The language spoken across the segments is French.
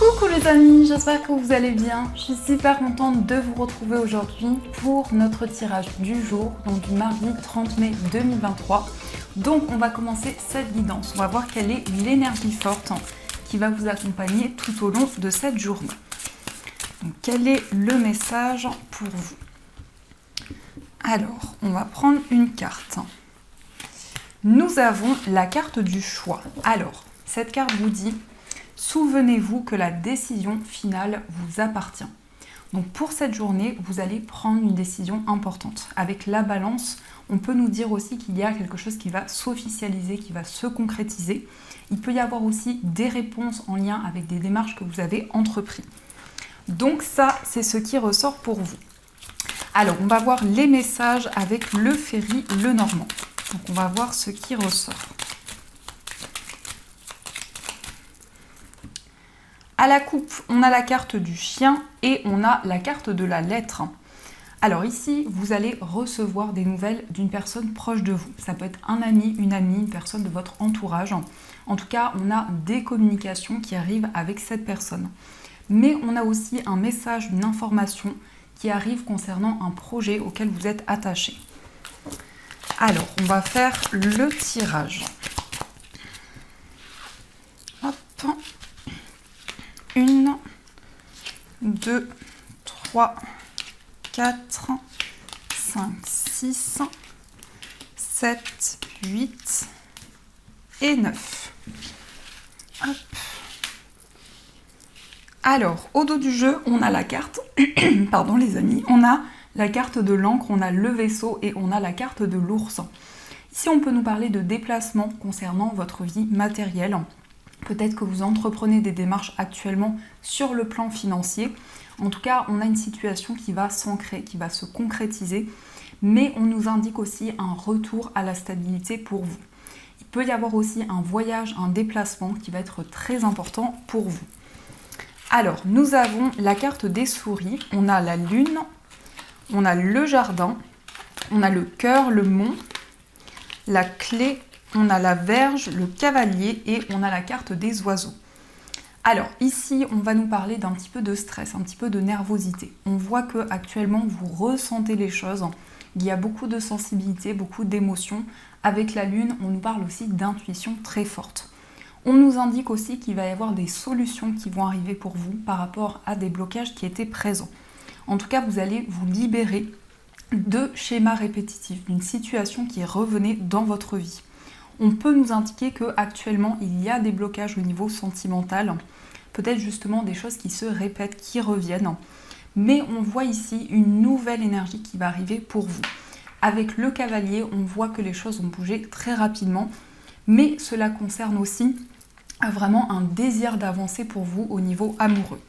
Coucou les amis, j'espère que vous allez bien. Je suis super contente de vous retrouver aujourd'hui pour notre tirage du jour, donc du mardi 30 mai 2023. Donc on va commencer cette guidance, on va voir quelle est l'énergie forte qui va vous accompagner tout au long de cette journée. Donc quel est le message pour vous? Alors, on va prendre une carte. Nous avons la carte du choix. Alors, cette carte vous dit: souvenez-vous que la décision finale vous appartient. Donc pour cette journée, vous allez prendre une décision importante. Avec la balance, on peut nous dire aussi qu'il y a quelque chose qui va s'officialiser, qui va se concrétiser. Il peut y avoir aussi des réponses en lien avec des démarches que vous avez entreprises. Donc ça, c'est ce qui ressort pour vous. Alors, on va voir les messages avec le Ferry Lenormand. Donc on va voir ce qui ressort. À la coupe, on a la carte du chien et on a la carte de la lettre. Alors ici, vous allez recevoir des nouvelles d'une personne proche de vous. Ça peut être un ami, une personne de votre entourage. En tout cas, on a des communications qui arrivent avec cette personne. Mais on a aussi un message, une information qui arrive concernant un projet auquel vous êtes attaché. Alors, on va faire le tirage. Hop. 1, 2, 3, 4, 5, 6, 7, 8 et 9. Hop. Alors, au dos du jeu, on a la carte, pardon les amis, on a la carte de l'encre, on a le vaisseau et on a la carte de l'ours. Ici, on peut nous parler de déplacement concernant votre vie matérielle. Peut-être que vous entreprenez des démarches actuellement sur le plan financier. En tout cas, on a une situation qui va s'ancrer, qui va se concrétiser, mais on nous indique aussi un retour à la stabilité pour vous. Il peut y avoir aussi un voyage, un déplacement qui va être très important pour vous. Alors, nous avons la carte des souris, on a la lune, on a le jardin, on a le cœur, le mont, la clé, on a la verge, le cavalier et on a la carte des oiseaux. Alors ici, on va nous parler d'un petit peu de stress, un petit peu de nervosité. On voit que actuellement vous ressentez les choses. Il y a beaucoup de sensibilité, beaucoup d'émotions. Avec la lune, on nous parle aussi d'intuition très forte. On nous indique aussi qu'il va y avoir des solutions qui vont arriver pour vous par rapport à des blocages qui étaient présents. En tout cas, vous allez vous libérer de schémas répétitifs, d'une situation qui revenait dans votre vie. On peut nous indiquer qu'actuellement, il y a des blocages au niveau sentimental, peut-être justement des choses qui se répètent, qui reviennent. Mais on voit ici une nouvelle énergie qui va arriver pour vous. Avec le cavalier, on voit que les choses ont bougé très rapidement, mais cela concerne aussi vraiment un désir d'avancer pour vous au niveau amoureux.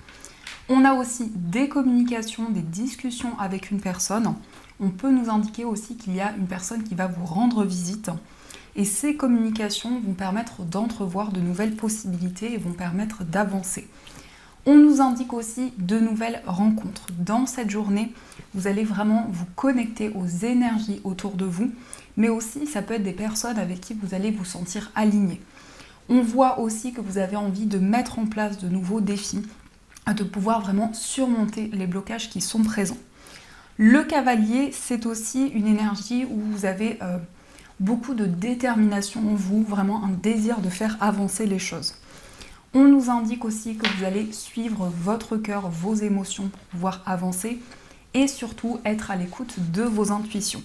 On a aussi des communications, des discussions avec une personne. On peut nous indiquer aussi qu'il y a une personne qui va vous rendre visite. Et ces communications vont permettre d'entrevoir de nouvelles possibilités et vont permettre d'avancer. On nous indique aussi de nouvelles rencontres. Dans cette journée, vous allez vraiment vous connecter aux énergies autour de vous, mais aussi ça peut être des personnes avec qui vous allez vous sentir aligné. On voit aussi que vous avez envie de mettre en place de nouveaux défis, de pouvoir vraiment surmonter les blocages qui sont présents. Le cavalier, c'est aussi une énergie où vous avez beaucoup de détermination en vous, vraiment un désir de faire avancer les choses. On nous indique aussi que vous allez suivre votre cœur, vos émotions pour pouvoir avancer et surtout être à l'écoute de vos intuitions.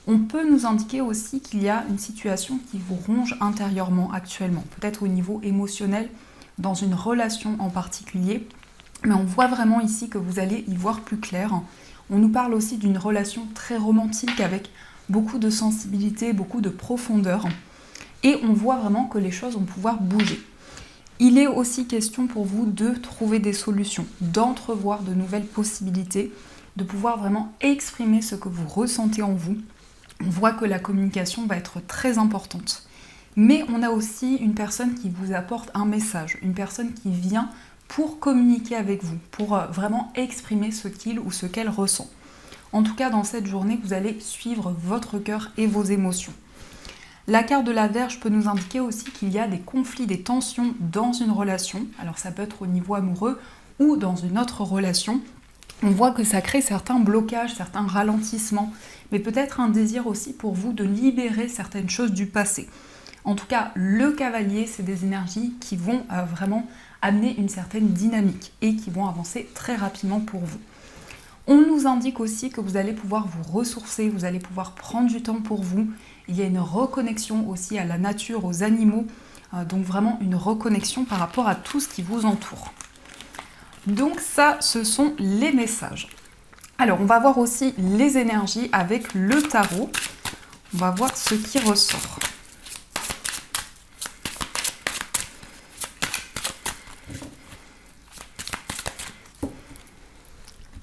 On peut nous indiquer aussi qu'il y a une situation qui vous ronge intérieurement actuellement, peut-être au niveau émotionnel, dans une relation en particulier, mais on voit vraiment ici que vous allez y voir plus clair. On nous parle aussi d'une relation très romantique avec beaucoup de sensibilité, beaucoup de profondeur, et on voit vraiment que les choses vont pouvoir bouger. Il est aussi question pour vous de trouver des solutions, d'entrevoir de nouvelles possibilités, de pouvoir vraiment exprimer ce que vous ressentez en vous. On voit que la communication va être très importante. Mais on a aussi une personne qui vous apporte un message, une personne qui vient pour communiquer avec vous, pour vraiment exprimer ce qu'il ou ce qu'elle ressent. En tout cas, dans cette journée, vous allez suivre votre cœur et vos émotions. La carte de la Vierge peut nous indiquer aussi qu'il y a des conflits, des tensions dans une relation. Alors ça peut être au niveau amoureux ou dans une autre relation. On voit que ça crée certains blocages, certains ralentissements, mais peut-être un désir aussi pour vous de libérer certaines choses du passé. En tout cas, le cavalier, c'est des énergies qui vont vraiment amener une certaine dynamique et qui vont avancer très rapidement pour vous. On nous indique aussi que vous allez pouvoir vous ressourcer, vous allez pouvoir prendre du temps pour vous. Il y a une reconnexion aussi à la nature, aux animaux, donc vraiment une reconnexion par rapport à tout ce qui vous entoure. Donc ça, ce sont les messages. Alors, on va voir aussi les énergies avec le tarot. On va voir ce qui ressort.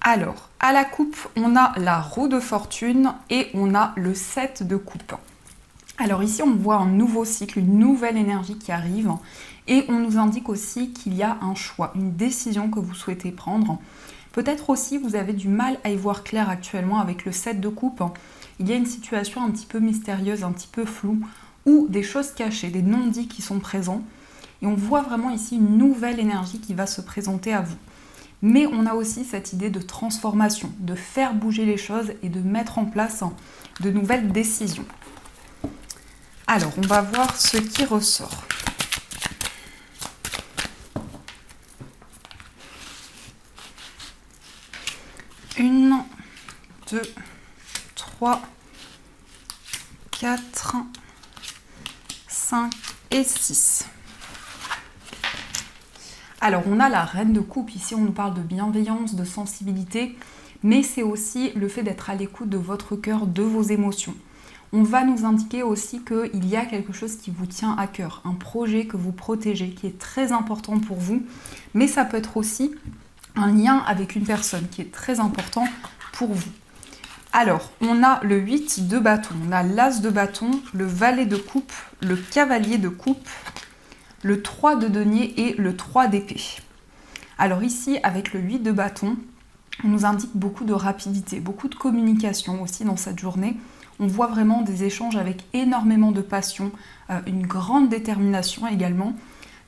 Alors, à la coupe, on a la roue de fortune et on a le 7 de coupe. Alors ici, on voit un nouveau cycle, une nouvelle énergie qui arrive et on nous indique aussi qu'il y a un choix, une décision que vous souhaitez prendre. Peut-être aussi vous avez du mal à y voir clair actuellement avec le 7 de coupe. Il y a une situation un petit peu mystérieuse, un petit peu floue ou des choses cachées, des non-dits qui sont présents. Et on voit vraiment ici une nouvelle énergie qui va se présenter à vous. Mais on a aussi cette idée de transformation, de faire bouger les choses et de mettre en place de nouvelles décisions. Alors, on va voir ce qui ressort. Une, 2, 3, 4, 5 et 6. Alors, on a la reine de coupe. Ici, on nous parle de bienveillance, de sensibilité, mais c'est aussi le fait d'être à l'écoute de votre cœur, de vos émotions. On va nous indiquer aussi qu'il y a quelque chose qui vous tient à cœur, un projet que vous protégez, qui est très important pour vous, mais ça peut être aussi un lien avec une personne qui est très important pour vous. Alors, on a le 8 de bâton, on a l'as de bâton, le valet de coupe, le cavalier de coupe, le 3 de denier et le 3 d'épée. Alors ici, avec le 8 de bâton, on nous indique beaucoup de rapidité, beaucoup de communication aussi dans cette journée. On voit vraiment des échanges avec énormément de passion, une grande détermination également.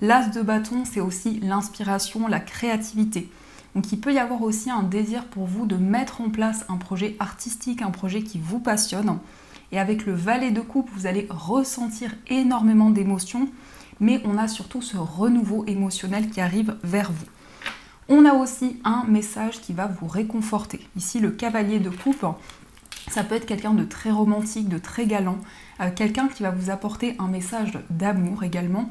L'as de bâton, c'est aussi l'inspiration, la créativité. Donc il peut y avoir aussi un désir pour vous de mettre en place un projet artistique, un projet qui vous passionne. Et avec le valet de coupe, vous allez ressentir énormément d'émotions, mais on a surtout ce renouveau émotionnel qui arrive vers vous. On a aussi un message qui va vous réconforter. Ici, le cavalier de coupe, ça peut être quelqu'un de très romantique, de très galant, quelqu'un qui va vous apporter un message d'amour également.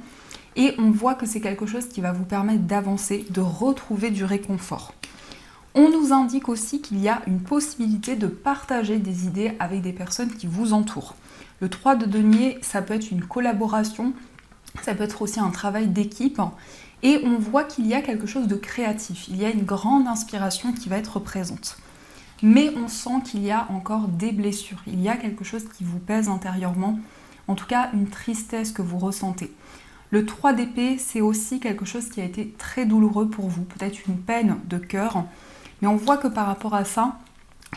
Et on voit que c'est quelque chose qui va vous permettre d'avancer, de retrouver du réconfort. On nous indique aussi qu'il y a une possibilité de partager des idées avec des personnes qui vous entourent. Le 3 de denier, ça peut être une collaboration, ça peut être aussi un travail d'équipe. Et on voit qu'il y a quelque chose de créatif, il y a une grande inspiration qui va être présente. Mais on sent qu'il y a encore des blessures, il y a quelque chose qui vous pèse intérieurement, en tout cas une tristesse que vous ressentez. Le 3 d'épée, c'est aussi quelque chose qui a été très douloureux pour vous, peut-être une peine de cœur, mais on voit que par rapport à ça,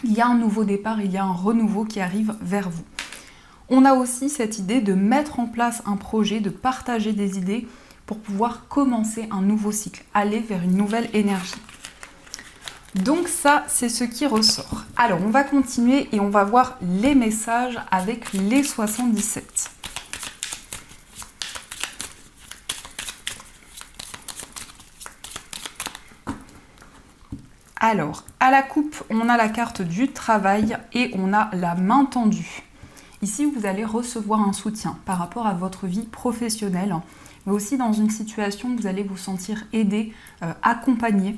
il y a un nouveau départ, il y a un renouveau qui arrive vers vous. On a aussi cette idée de mettre en place un projet, de partager des idées pour pouvoir commencer un nouveau cycle, aller vers une nouvelle énergie. Donc ça, c'est ce qui ressort. Alors, on va continuer et on va voir les messages avec les 77. Alors, à la coupe, on a la carte du travail et on a la main tendue. Ici, vous allez recevoir un soutien par rapport à votre vie professionnelle, mais aussi dans une situation où vous allez vous sentir aidé, accompagné.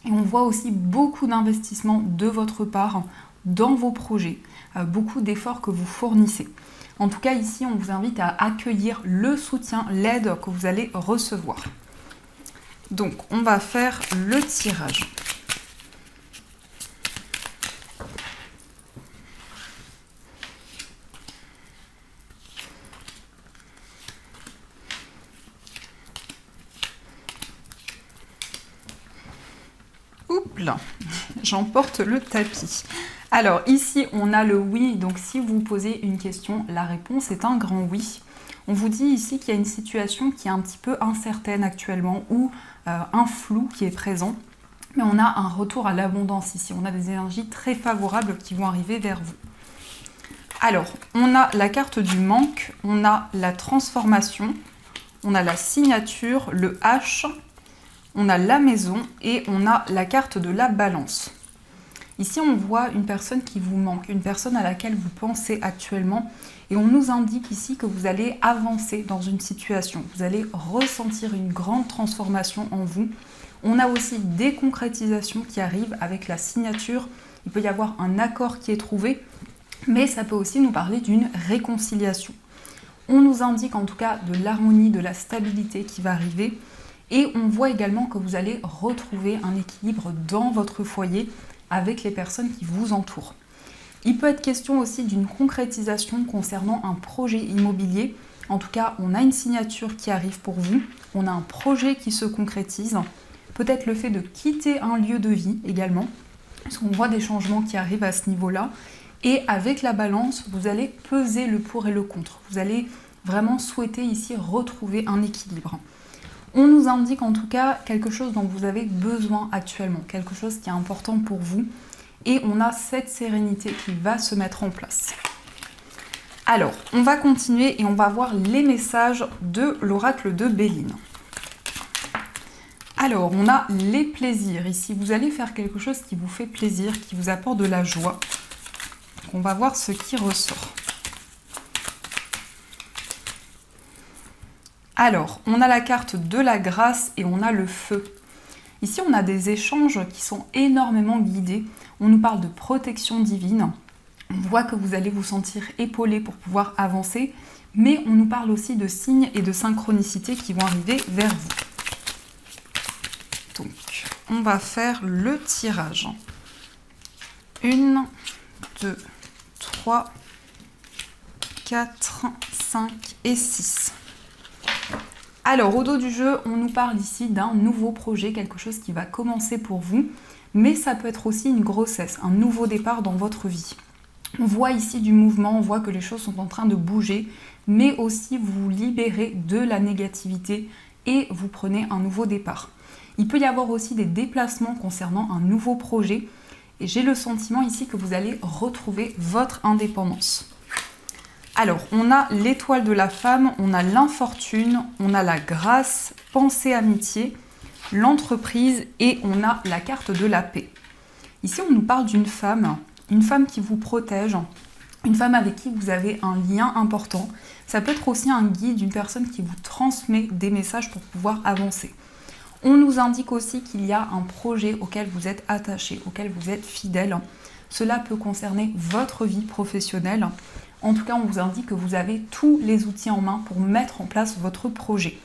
Et on voit aussi beaucoup d'investissements de votre part dans vos projets, beaucoup d'efforts que vous fournissez. En tout cas, ici, on vous invite à accueillir le soutien, l'aide que vous allez recevoir. Donc, on va faire le tirage. Oups là, j'emporte le tapis. Alors ici, on a le oui, donc si vous posez une question, la réponse est un grand oui. On vous dit ici qu'il y a une situation qui est un petit peu incertaine actuellement ou un flou qui est présent. Mais on a un retour à l'abondance ici. On a des énergies très favorables qui vont arriver vers vous. Alors, on a la carte du manque, on a la transformation, on a la signature, le H, on a la maison et on a la carte de la balance. Ici, on voit une personne qui vous manque, une personne à laquelle vous pensez actuellement. Et on nous indique ici que vous allez avancer dans une situation. Vous allez ressentir une grande transformation en vous. On a aussi des concrétisations qui arrivent avec la signature. Il peut y avoir un accord qui est trouvé, mais ça peut aussi nous parler d'une réconciliation. On nous indique en tout cas de l'harmonie, de la stabilité qui va arriver. Et on voit également que vous allez retrouver un équilibre dans votre foyer avec les personnes qui vous entourent. Il peut être question aussi d'une concrétisation concernant un projet immobilier. En tout cas, on a une signature qui arrive pour vous, on a un projet qui se concrétise, peut-être le fait de quitter un lieu de vie également, parce qu'on voit des changements qui arrivent à ce niveau-là. Et avec la balance, vous allez peser le pour et le contre. Vous allez vraiment souhaiter ici retrouver un équilibre. On nous indique en tout cas quelque chose dont vous avez besoin actuellement, quelque chose qui est important pour vous. Et on a cette sérénité qui va se mettre en place. Alors, on va continuer et on va voir les messages de l'oracle de Béline. Alors, on a les plaisirs. Ici, vous allez faire quelque chose qui vous fait plaisir, qui vous apporte de la joie. Donc, on va voir ce qui ressort. Alors, on a la carte de la grâce et on a le feu. Ici, on a des échanges qui sont énormément guidés. On nous parle de protection divine. On voit que vous allez vous sentir épaulé pour pouvoir avancer. Mais on nous parle aussi de signes et de synchronicité qui vont arriver vers vous. Donc, on va faire le tirage. 1, 2, 3, 4, 5 et 6. Alors, au dos du jeu, on nous parle ici d'un nouveau projet, quelque chose qui va commencer pour vous, mais ça peut être aussi une grossesse, un nouveau départ dans votre vie. On voit ici du mouvement, on voit que les choses sont en train de bouger, mais aussi vous vous libérez de la négativité et vous prenez un nouveau départ. Il peut y avoir aussi des déplacements concernant un nouveau projet, et j'ai le sentiment ici que vous allez retrouver votre indépendance. Alors, on a l'étoile de la femme, on a l'infortune, on a la grâce, pensée amitié, l'entreprise et on a la carte de la paix. Ici, on nous parle d'une femme qui vous protège, une femme avec qui vous avez un lien important. Ça peut être aussi un guide, une personne qui vous transmet des messages pour pouvoir avancer. On nous indique aussi qu'il y a un projet auquel vous êtes attaché, auquel vous êtes fidèle. Cela peut concerner votre vie professionnelle. En tout cas, on vous indique que vous avez tous les outils en main pour mettre en place votre projet.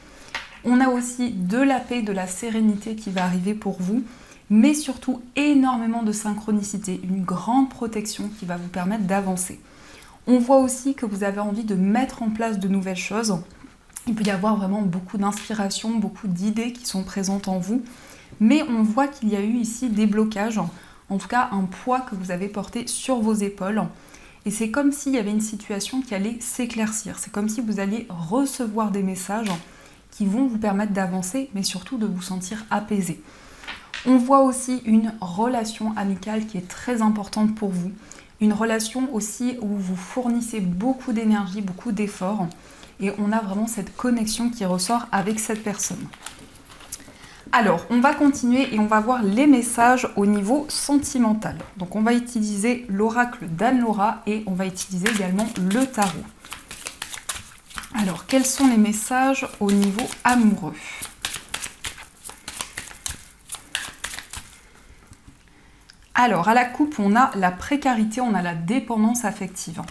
On a aussi de la paix, de la sérénité qui va arriver pour vous, mais surtout énormément de synchronicité, une grande protection qui va vous permettre d'avancer. On voit aussi que vous avez envie de mettre en place de nouvelles choses. Il peut y avoir vraiment beaucoup d'inspiration, beaucoup d'idées qui sont présentes en vous, mais on voit qu'il y a eu ici des blocages, en tout cas un poids que vous avez porté sur vos épaules. Et c'est comme s'il y avait une situation qui allait s'éclaircir. C'est comme si vous alliez recevoir des messages qui vont vous permettre d'avancer, mais surtout de vous sentir apaisé. On voit aussi une relation amicale qui est très importante pour vous. Une relation aussi où vous fournissez beaucoup d'énergie, beaucoup d'efforts. Et on a vraiment cette connexion qui ressort avec cette personne. Alors, on va continuer et on va voir les messages au niveau sentimental. Donc, on va utiliser l'oracle d'Anne-Laura et on va utiliser également le tarot. Alors, quels sont les messages au niveau amoureux ? Alors, à la coupe, on a la précarité, on a la dépendance affective.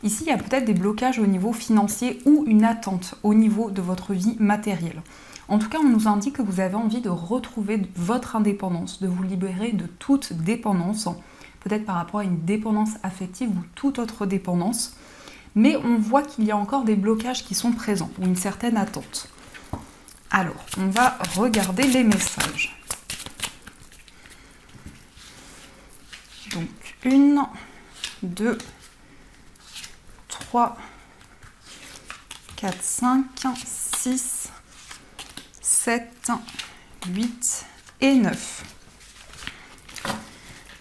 Ici, il y a peut-être des blocages au niveau financier ou une attente au niveau de votre vie matérielle. En tout cas, on nous indique que vous avez envie de retrouver votre indépendance, de vous libérer de toute dépendance, peut-être par rapport à une dépendance affective ou toute autre dépendance. Mais on voit qu'il y a encore des blocages qui sont présents, ou une certaine attente. Alors, on va regarder les messages. Donc, 1, 2, 3, 4, 5, 6, 7, 8 et 9.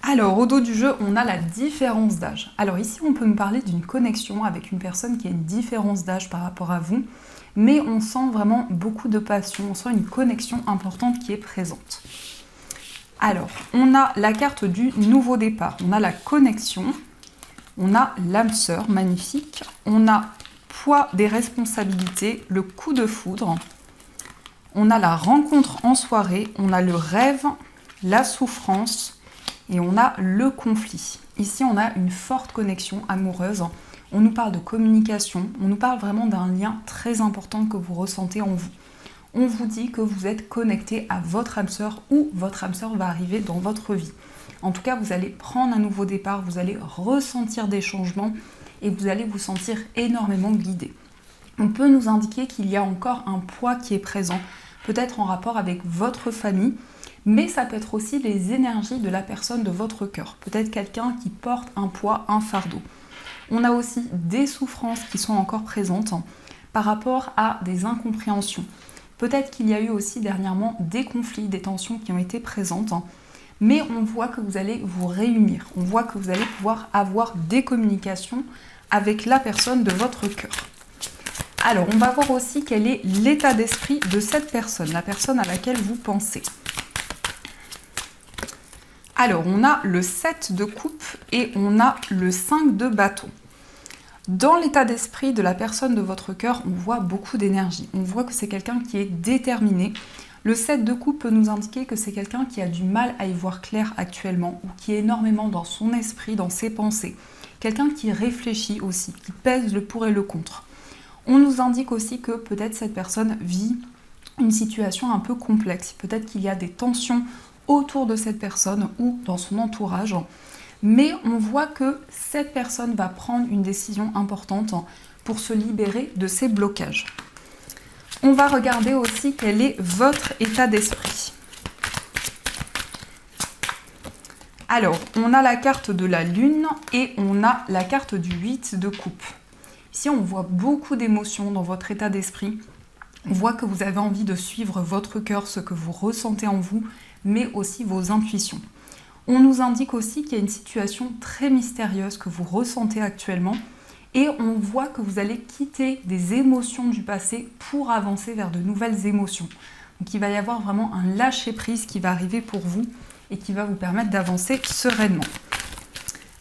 Alors, au dos du jeu, on a la différence d'âge. Alors ici, on peut nous parler d'une connexion avec une personne qui a une différence d'âge par rapport à vous, mais on sent vraiment beaucoup de passion, on sent une connexion importante qui est présente. Alors, on a la carte du nouveau départ, on a la connexion, on a l'âme sœur, magnifique, on a poids des responsabilités, le coup de foudre, on a la rencontre en soirée, on a le rêve, la souffrance et on a le conflit. Ici, on a une forte connexion amoureuse, on nous parle de communication, on nous parle vraiment d'un lien très important que vous ressentez en vous. On vous dit que vous êtes connecté à votre âme sœur ou votre âme sœur va arriver dans votre vie. En tout cas, vous allez prendre un nouveau départ, vous allez ressentir des changements et vous allez vous sentir énormément guidé. On peut nous indiquer qu'il y a encore un poids qui est présent, peut-être en rapport avec votre famille, mais ça peut être aussi les énergies de la personne de votre cœur. Peut-être quelqu'un qui porte un poids, un fardeau. On a aussi des souffrances qui sont encore présentes par rapport à des incompréhensions. Peut-être qu'il y a eu aussi dernièrement des conflits, des tensions qui ont été présentes, mais on voit que vous allez vous réunir. On voit que vous allez pouvoir avoir des communications avec la personne de votre cœur. Alors, on va voir aussi quel est l'état d'esprit de cette personne, la personne à laquelle vous pensez. Alors, on a le 7 de coupe et on a le 5 de bâton. Dans l'état d'esprit de la personne de votre cœur, on voit beaucoup d'énergie. On voit que c'est quelqu'un qui est déterminé. Le 7 de coupe peut nous indiquer que c'est quelqu'un qui a du mal à y voir clair actuellement ou qui est énormément dans son esprit, dans ses pensées. Quelqu'un qui réfléchit aussi, qui pèse le pour et le contre. On nous indique aussi que peut-être cette personne vit une situation un peu complexe. Peut-être qu'il y a des tensions autour de cette personne ou dans son entourage. Mais on voit que cette personne va prendre une décision importante pour se libérer de ses blocages. On va regarder aussi quel est votre état d'esprit. Alors, on a la carte de la lune et on a la carte du 8 de coupe. Ici, on voit beaucoup d'émotions dans votre état d'esprit. On voit que vous avez envie de suivre votre cœur, ce que vous ressentez en vous, mais aussi vos intuitions. On nous indique aussi qu'il y a une situation très mystérieuse que vous ressentez actuellement et on voit que vous allez quitter des émotions du passé pour avancer vers de nouvelles émotions. Donc il va y avoir vraiment un lâcher-prise qui va arriver pour vous et qui va vous permettre d'avancer sereinement.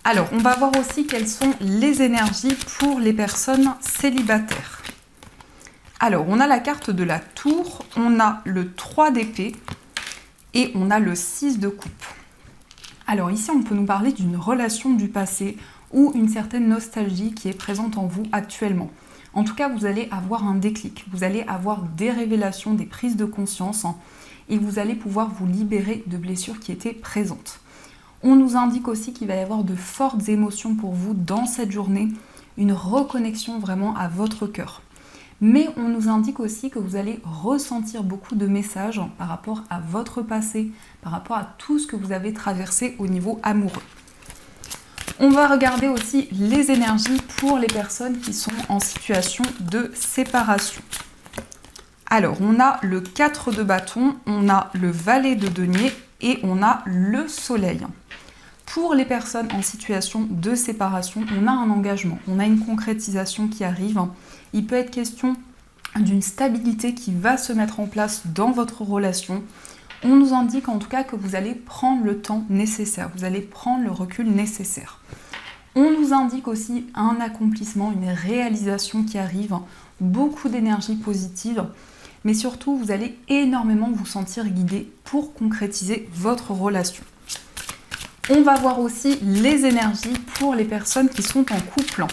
Alors, on va voir aussi quelles sont les énergies pour les personnes célibataires. Alors, on a la carte de la tour, on a le 3 d'épée et on a le 6 de coupe. Alors ici, on peut nous parler d'une relation du passé ou une certaine nostalgie qui est présente en vous actuellement. En tout cas, vous allez avoir un déclic, vous allez avoir des révélations, des prises de conscience et vous allez pouvoir vous libérer de blessures qui étaient présentes. On nous indique aussi qu'il va y avoir de fortes émotions pour vous dans cette journée, une reconnexion vraiment à votre cœur. Mais on nous indique aussi que vous allez ressentir beaucoup de messages par rapport à votre passé, par rapport à tout ce que vous avez traversé au niveau amoureux. On va regarder aussi les énergies pour les personnes qui sont en situation de séparation. Alors, on a le 4 de bâton, on a le valet de denier et on a le soleil. Pour les personnes en situation de séparation, on a un engagement, on a une concrétisation qui arrive. Il peut être question d'une stabilité qui va se mettre en place dans votre relation. On nous indique en tout cas que vous allez prendre le temps nécessaire, vous allez prendre le recul nécessaire. On nous indique aussi un accomplissement, une réalisation qui arrive, beaucoup d'énergie positive, mais surtout vous allez énormément vous sentir guidé pour concrétiser votre relation. On va voir aussi les énergies pour les personnes qui sont en couple.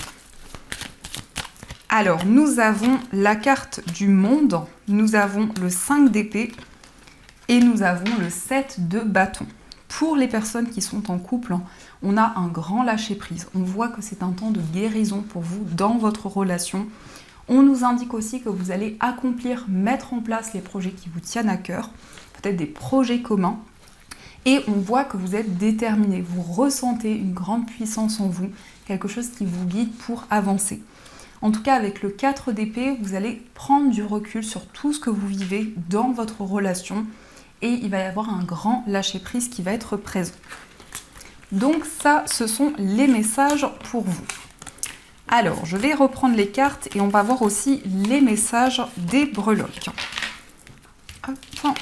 Alors, nous avons la carte du monde, nous avons le 5 d'épée et nous avons le 7 de bâton. Pour les personnes qui sont en couple, on a un grand lâcher-prise. On voit que c'est un temps de guérison pour vous dans votre relation. On nous indique aussi que vous allez accomplir, mettre en place les projets qui vous tiennent à cœur, peut-être des projets communs. Et on voit que vous êtes déterminé, vous ressentez une grande puissance en vous, quelque chose qui vous guide pour avancer. En tout cas, avec le 4 d'épée, vous allez prendre du recul sur tout ce que vous vivez dans votre relation et il va y avoir un grand lâcher-prise qui va être présent. Donc ça, ce sont les messages pour vous. Alors, je vais reprendre les cartes et on va voir aussi les messages des breloques. Hop.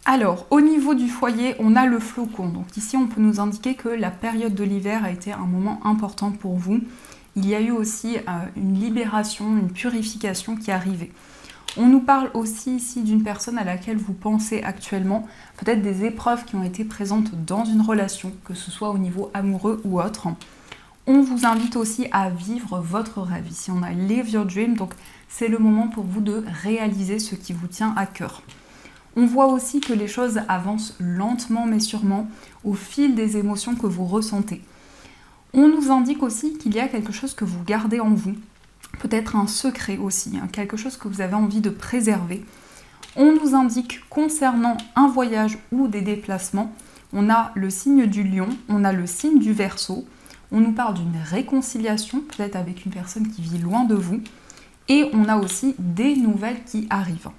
Alors, au niveau du foyer, on a le flocon. Donc ici, on peut nous indiquer que la période de l'hiver a été un moment important pour vous. Il y a eu aussi une libération, une purification qui est arrivée. On nous parle aussi ici d'une personne à laquelle vous pensez actuellement, peut-être des épreuves qui ont été présentes dans une relation, que ce soit au niveau amoureux ou autre. On vous invite aussi à vivre votre rêve. Ici, on a Live Your Dream, donc c'est le moment pour vous de réaliser ce qui vous tient à cœur. On voit aussi que les choses avancent lentement mais sûrement au fil des émotions que vous ressentez. On nous indique aussi qu'il y a quelque chose que vous gardez en vous, peut-être un secret aussi, quelque chose que vous avez envie de préserver. On nous indique concernant un voyage ou des déplacements, on a le signe du lion, on a le signe du Verseau, on nous parle d'une réconciliation, peut-être avec une personne qui vit loin de vous, et on a aussi des nouvelles qui arrivent.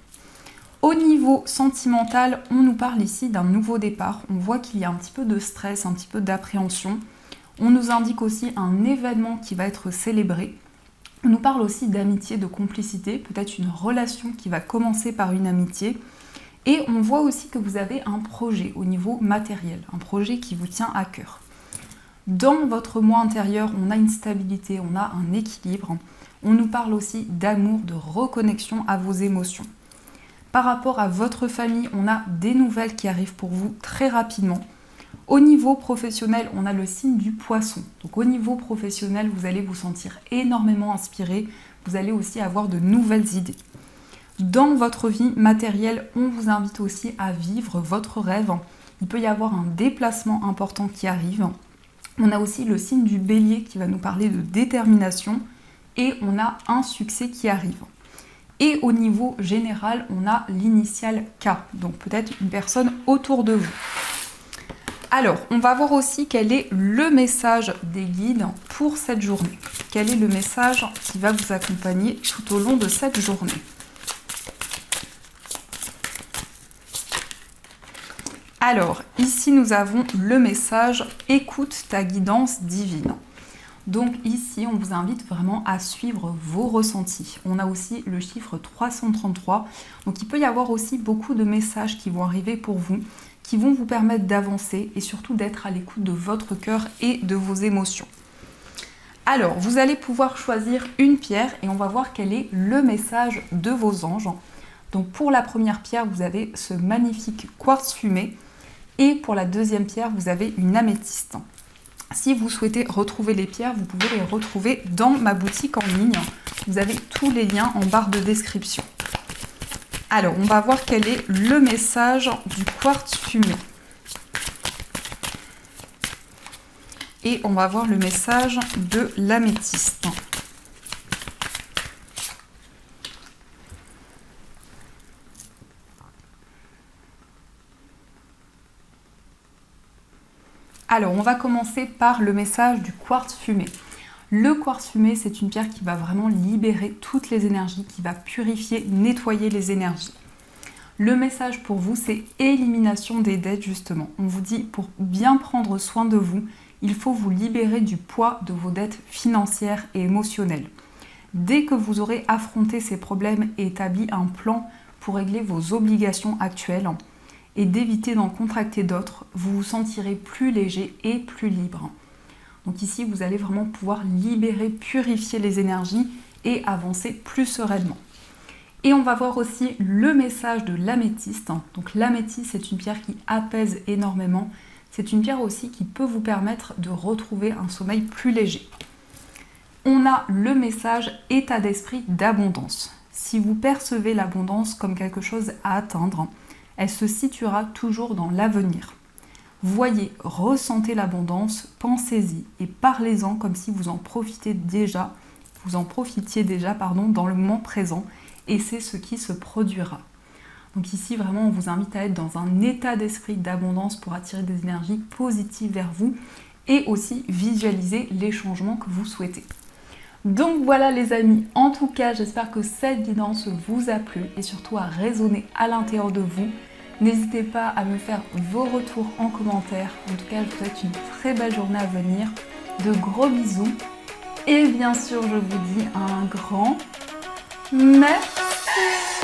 Au niveau sentimental, on nous parle ici d'un nouveau départ. On voit qu'il y a un petit peu de stress, un petit peu d'appréhension. On nous indique aussi un événement qui va être célébré. On nous parle aussi d'amitié, de complicité, peut-être une relation qui va commencer par une amitié. Et on voit aussi que vous avez un projet au niveau matériel, un projet qui vous tient à cœur. Dans votre moi intérieur, on a une stabilité, on a un équilibre. On nous parle aussi d'amour, de reconnexion à vos émotions. Par rapport à votre famille, on a des nouvelles qui arrivent pour vous très rapidement. Au niveau professionnel, on a le signe du poisson. Donc au niveau professionnel, vous allez vous sentir énormément inspiré. Vous allez aussi avoir de nouvelles idées. Dans votre vie matérielle, on vous invite aussi à vivre votre rêve. Il peut y avoir un déplacement important qui arrive. On a aussi le signe du bélier qui va nous parler de détermination. Et on a un succès qui arrive. Et au niveau général, on a l'initiale K, donc peut-être une personne autour de vous. Alors, on va voir aussi quel est le message des guides pour cette journée. Quel est le message qui va vous accompagner tout au long de cette journée. Alors, ici nous avons le message « Écoute ta guidance divine ». Donc ici, on vous invite vraiment à suivre vos ressentis. On a aussi le chiffre 333. Donc il peut y avoir aussi beaucoup de messages qui vont arriver pour vous, qui vont vous permettre d'avancer et surtout d'être à l'écoute de votre cœur et de vos émotions. Alors, vous allez pouvoir choisir une pierre et on va voir quel est le message de vos anges. Donc pour la première pierre, vous avez ce magnifique quartz fumé et pour la deuxième pierre, vous avez une améthyste. Si vous souhaitez retrouver les pierres, vous pouvez les retrouver dans ma boutique en ligne. Vous avez tous les liens en barre de description. Alors, on va voir quel est le message du quartz fumé. Et on va voir le message de l'améthyste. Alors, on va commencer par le message du quartz fumé. Le quartz fumé, c'est une pierre qui va vraiment libérer toutes les énergies, qui va purifier, nettoyer les énergies. Le message pour vous, c'est élimination des dettes, justement. On vous dit, pour bien prendre soin de vous, il faut vous libérer du poids de vos dettes financières et émotionnelles. Dès que vous aurez affronté ces problèmes et établi un plan pour régler vos obligations actuelles, et d'éviter d'en contracter d'autres, vous vous sentirez plus léger et plus libre. Donc ici, vous allez vraiment pouvoir libérer, purifier les énergies et avancer plus sereinement. Et on va voir aussi le message de l'améthyste. Donc l'améthyste, c'est une pierre qui apaise énormément. C'est une pierre aussi qui peut vous permettre de retrouver un sommeil plus léger. On a le message état d'esprit d'abondance. Si vous percevez l'abondance comme quelque chose à atteindre, elle se situera toujours dans l'avenir. Voyez, ressentez l'abondance, pensez-y et parlez-en comme si vous en profitiez déjà, dans le moment présent, et c'est ce qui se produira. Donc ici, vraiment, on vous invite à être dans un état d'esprit d'abondance pour attirer des énergies positives vers vous et aussi visualiser les changements que vous souhaitez. Donc voilà les amis, en tout cas, j'espère que cette guidance vous a plu et surtout a résonné à l'intérieur de vous. N'hésitez pas à me faire vos retours en commentaire. En tout cas, je vous souhaite une très belle journée à venir. De gros bisous. Et bien sûr, je vous dis un grand merci.